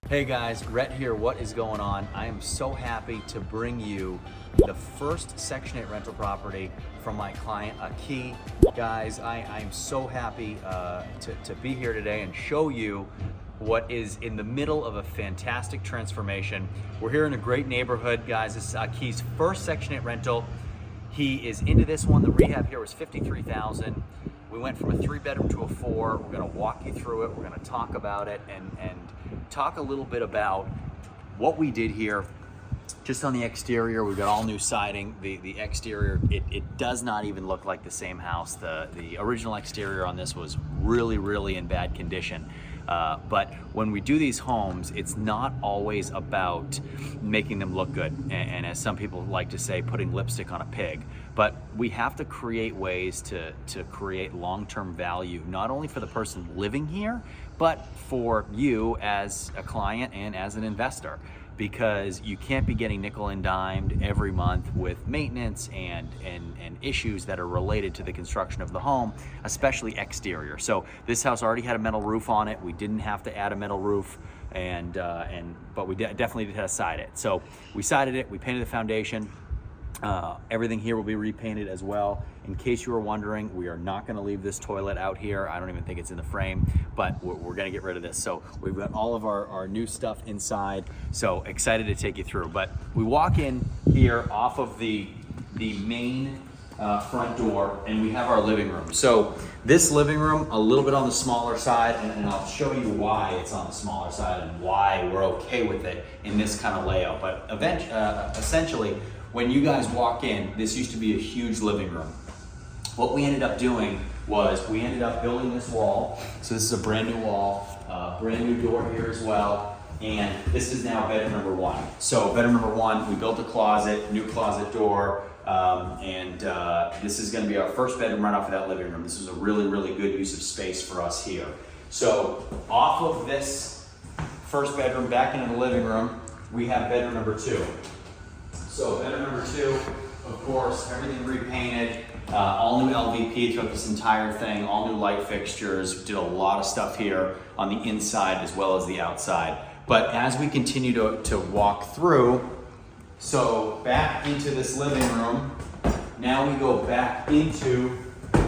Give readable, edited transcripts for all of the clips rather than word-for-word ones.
Hey guys, Rhett here. What is going on? I am so happy to bring you the first Section 8 rental property from my client, Aki. Guys, I'm so happy to be here today and show you what is in the middle of a fantastic transformation. We're here in a great neighborhood, guys. This is Aki's first Section 8 rental. He is into this one. The rehab here was $53,000. We went from a 3-bedroom to a 4. We're gonna walk you through it. We're gonna talk about it and talk a little bit about what we did here. Just on the exterior, we've got all new siding. The exterior, it does not even look like the same house. The original exterior on this was really in bad condition. But when we do these homes, it's not always about making them look good. And as some people like to say, putting lipstick on a pig. But we have to create ways to create long-term value, not only for the person living here, but for you as a client and as an investor. Because you can't be getting nickel and dimed every month with maintenance and issues that are related to the construction of the home, especially exterior. So this house already had a metal roof on it. We didn't have to add a metal roof, but we definitely did have to side it. So we sided it, we painted the foundation. Everything here will be repainted as well. In case you were wondering, we are not gonna leave this toilet out here. I don't even think it's in the frame, but we're gonna get rid of this. So we've got all of our new stuff inside. So excited to take you through. But we walk in here off of the main front door, and we have our living room. So this living room, a little bit on the smaller side, and I'll show you why it's on the smaller side and why we're okay with it in this kind of layout. But essentially, when you guys walk in, this used to be a huge living room. What we ended up doing was we ended up building this wall. So this is a brand new wall, brand new door here as well. And this is now bedroom number 1. So bedroom number 1, we built a closet, new closet door, and this is gonna be our first bedroom right off of that living room. This was a really good use of space for us here. So off of this first bedroom, back into the living room, we have bedroom number 2. So bedroom number 2, of course, everything repainted, all new LVP throughout this entire thing, all new light fixtures, did a lot of stuff here on the inside as well as the outside. But as we continue to walk through, so back into this living room, now we go back into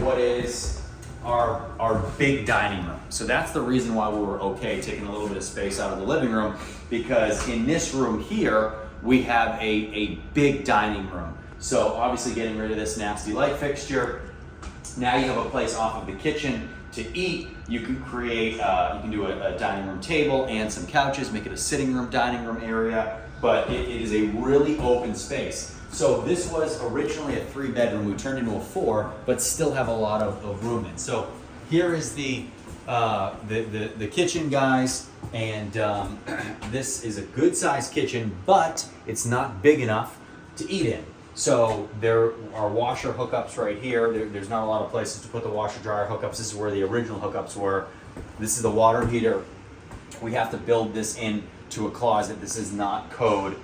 what is our big dining room. So that's the reason why we were okay taking a little bit of space out of the living room, because in this room here, we have a big dining room. So obviously getting rid of this nasty light fixture. Now you have a place off of the kitchen to eat. You can create, you can do a dining room table and some couches, make it a sitting room, dining room area, but it is a really open space. So this was originally a 3-bedroom, we turned into a 4, but still have a lot of room in. So here is the kitchen, guys, and this is a good sized kitchen, but it's not big enough to eat in. So there are washer hookups right here. There's not a lot of places to put the washer dryer hookups. This is where the original hookups were. This is the water heater. We have to build this into a closet. This is not code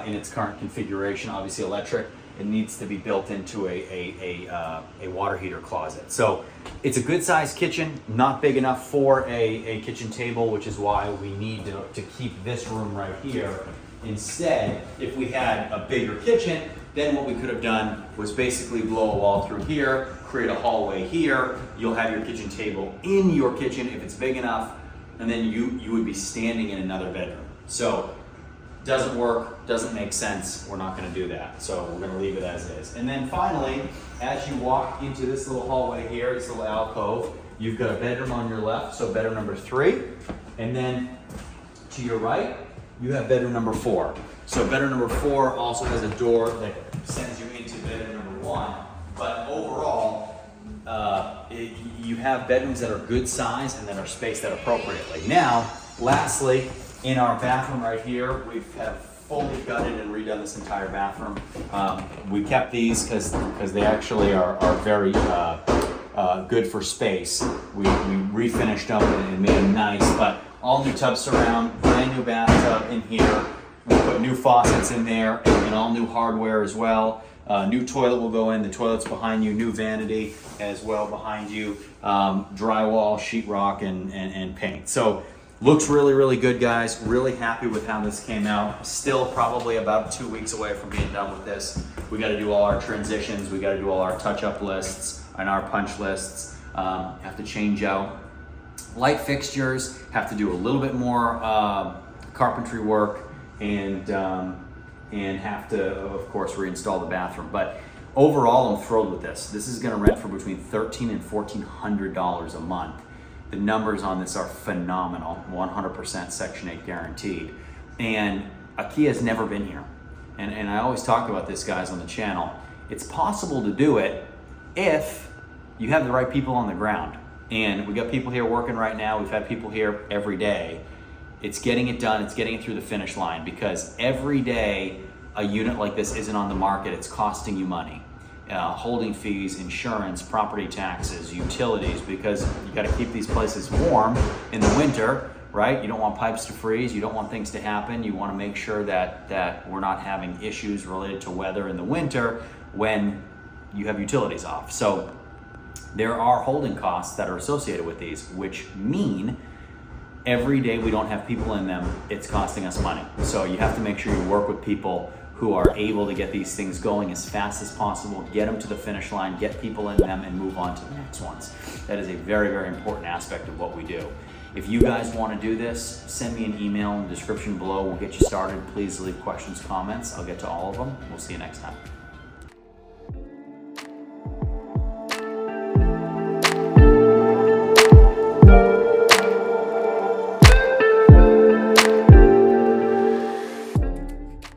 in its current configuration, obviously electric. It needs to be built into a water heater closet. So it's a good sized kitchen, not big enough for a kitchen table, which is why we need to keep this room right here. Instead, if we had a bigger kitchen, then what we could have done was basically blow a wall through here, create a hallway here. You'll have your kitchen table in your kitchen if it's big enough, and then you would be standing in another bedroom. So doesn't work, doesn't make sense. We're not gonna do that. So we're gonna leave it as is. And then finally, as you walk into this little hallway here, this little alcove, you've got a bedroom on your left, so bedroom number 3. And then to your right, you have bedroom number 4. So bedroom number 4 also has a door that sends you into bedroom number 1. But overall, you have bedrooms that are good size and that are spaced out appropriately. Now, lastly, in our bathroom right here, we have fully gutted and redone this entire bathroom. We kept these because they actually are very good for space. We refinished them and made them nice, but all new tub surround, brand new bathtub in here. We put new faucets in there and all new hardware as well. New toilet will go in, the toilet's behind you, new vanity as well behind you, drywall, sheetrock, and paint. So Looks really, really good, guys. Really happy with how this came out. Still probably about 2 weeks away from being done with this. We got to do all our transitions. We got to do all our touch-up lists and our punch lists. Have to change out light fixtures. Have to do a little bit more carpentry work, and have to, of course, reinstall the bathroom. But overall, I'm thrilled with this. This is going to rent for between $1,300 and $1,400 a month. The numbers on this are phenomenal, 100% Section 8 guaranteed. And IKEA has never been here. And I always talk about this, guys, on the channel. It's possible to do it if you have the right people on the ground. And we got people here working right now. We've had people here every day. It's getting it done. It's getting it through the finish line, because every day a unit like this isn't on the market, it's costing you money. Holding fees, insurance, property taxes, utilities, because you got to keep these places warm in the winter, right? You don't want pipes to freeze. You don't want things to happen. You want to make sure that we're not having issues related to weather in the winter when you have utilities off. So there are holding costs that are associated with these, which mean every day we don't have people in them, it's costing us money. So you have to make sure you work with people who are able to get these things going as fast as possible, get them to the finish line, get people in them, and move on to the next ones. That is a very, very important aspect of what we do. If you guys want to do this, send me an email in the description below. We'll get you started. Please leave questions, comments. I'll get to all of them. We'll see you next time.